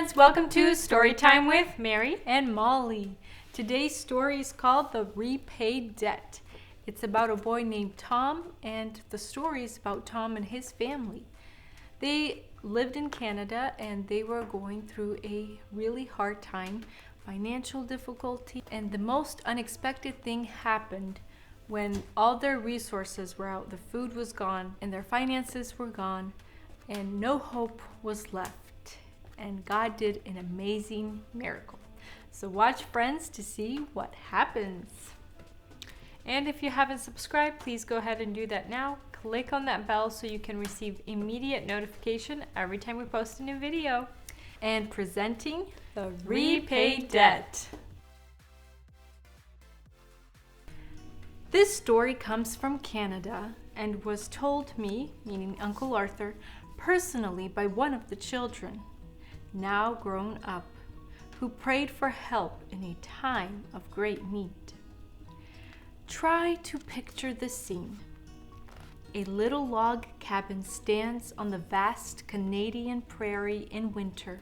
friends, welcome to Storytime with Mary and Molly. Today's story is called The Repay Debt. It's about a boy named Tom, and the story is about Tom and his family. They lived in Canada and they were going through a really hard time, financial difficulty, and the most unexpected thing happened when all their resources were out. The food was gone and their finances were gone and no hope was left. And God did an amazing miracle. So watch, friends, to see what happens. And if you haven't subscribed, please go ahead and do that now. Click on that bell so you can receive immediate notification every time we post a new video. And presenting The Repay Debt. This story comes from Canada and was told me, meaning Uncle Arthur, personally by one of the children, now grown up, who prayed for help in a time of great need. Try to picture the scene. A little log cabin stands on the vast Canadian prairie in winter,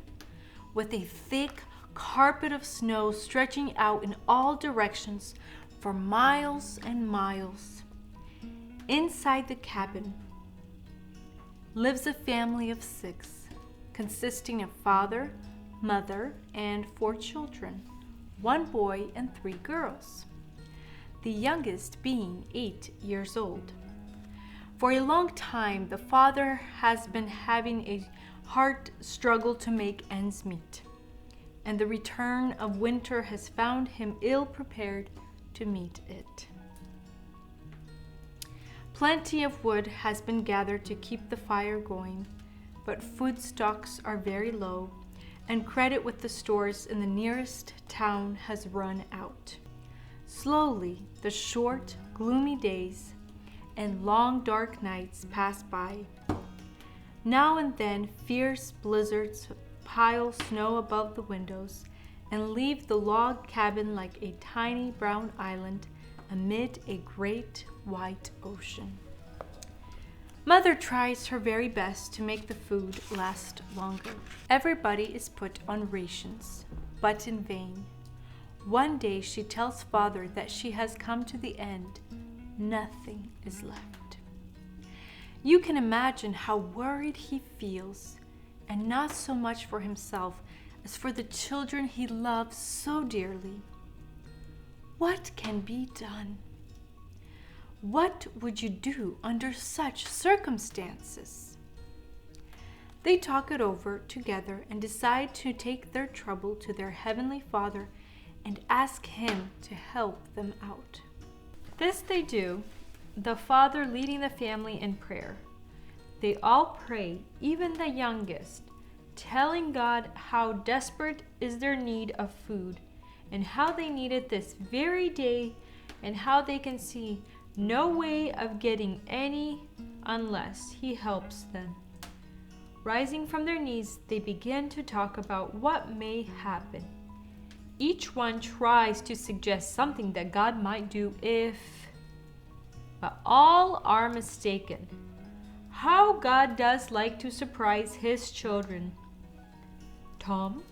with a thick carpet of snow stretching out in all directions for miles and miles. Inside the cabin lives a family of 6. Consisting of father, mother, and 4 children, 1 boy and 3 girls, the youngest being 8 years old. For a long time, the father has been having a hard struggle to make ends meet, and the return of winter has found him ill prepared to meet it. Plenty of wood has been gathered to keep the fire going, but food stocks are very low, and credit with the stores in the nearest town has run out. Slowly, the short, gloomy days and long, dark nights pass by. Now and then, fierce blizzards pile snow above the windows and leave the log cabin like a tiny brown island amid a great white ocean. Mother tries her very best to make the food last longer. Everybody is put on rations, but in vain. One day she tells Father that she has come to the end. Nothing is left. You can imagine how worried he feels, and not so much for himself as for the children he loves so dearly. What can be done? What would you do under such circumstances? They talk it over together and decide to take their trouble to their Heavenly Father and ask Him to help them out. This they do, the father leading the family in prayer. They all pray, even the youngest, telling God how desperate is their need of food and how they need it this very day and how they can see no way of getting any unless He helps them. Rising from their knees, they begin to talk about what may happen. Each one tries to suggest something that God might do but all are mistaken. How God does like to surprise His children. Tom,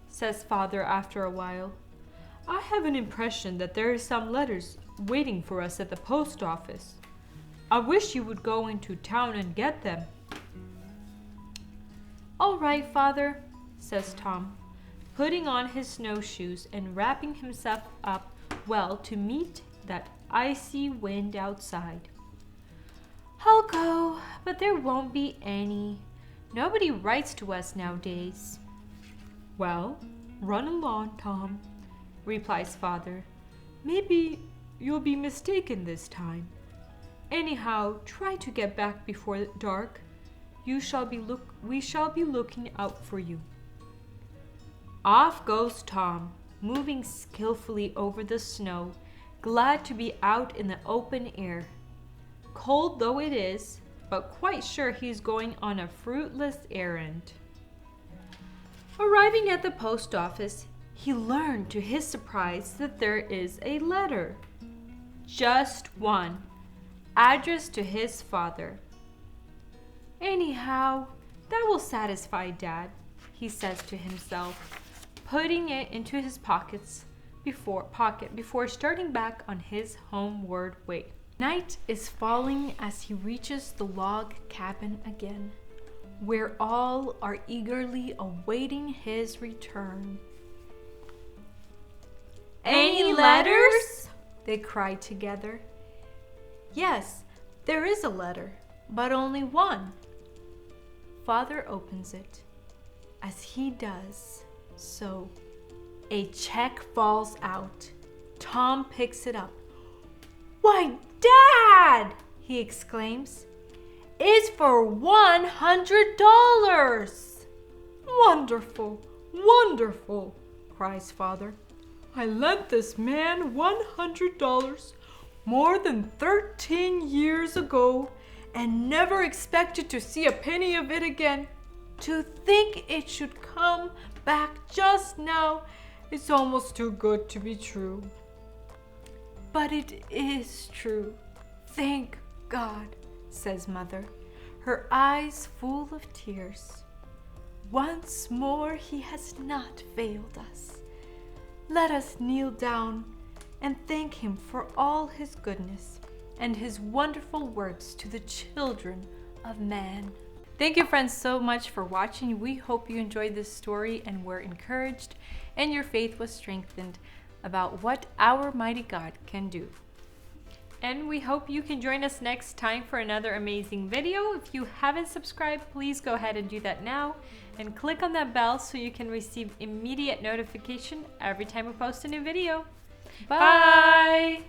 says Father after a while, I have an impression that there are some letters waiting for us at the post office. I wish you would go into town and get them. All right, Father, says Tom, putting on his snowshoes and wrapping himself up well to meet that icy wind outside. I'll go, but there won't be any. Nobody writes to us nowadays. Well, run along, Tom, replies Father. Maybe you'll be mistaken this time. Anyhow, try to get back before dark. We shall be looking out for you. Off goes Tom, moving skillfully over the snow, glad to be out in the open air. Cold though it is, but quite sure he's going on a fruitless errand. Arriving at the post office, he learned to his surprise that there is a letter. Just one, addressed to his father. Anyhow, that will satisfy Dad. he says to himself, putting it into his pocket before starting back on his homeward way. Night is falling as he reaches the log cabin again, where all are eagerly awaiting his return. "Any letters?" they cry together. "Yes, there is a letter, but only one." Father opens it. As he does so, a check falls out. Tom picks it up. "Why, Dad!" he exclaims. "It's for $100. "Wonderful, wonderful," cries Father. "I lent this man $100 more than 13 years ago and never expected to see a penny of it again. To think it should come back just now is almost too good to be true." "But it is true. Thank God," says Mother, her eyes full of tears. "Once more he has not failed us. Let us kneel down and thank him for all his goodness and his wonderful works to the children of man." Thank you, friends, so much for watching. We hope you enjoyed this story and were encouraged and your faith was strengthened about what our mighty God can do. And we hope you can join us next time for another amazing video. If you haven't subscribed, please go ahead and do that now and click on that bell so you can receive immediate notification every time we post a new video. Bye!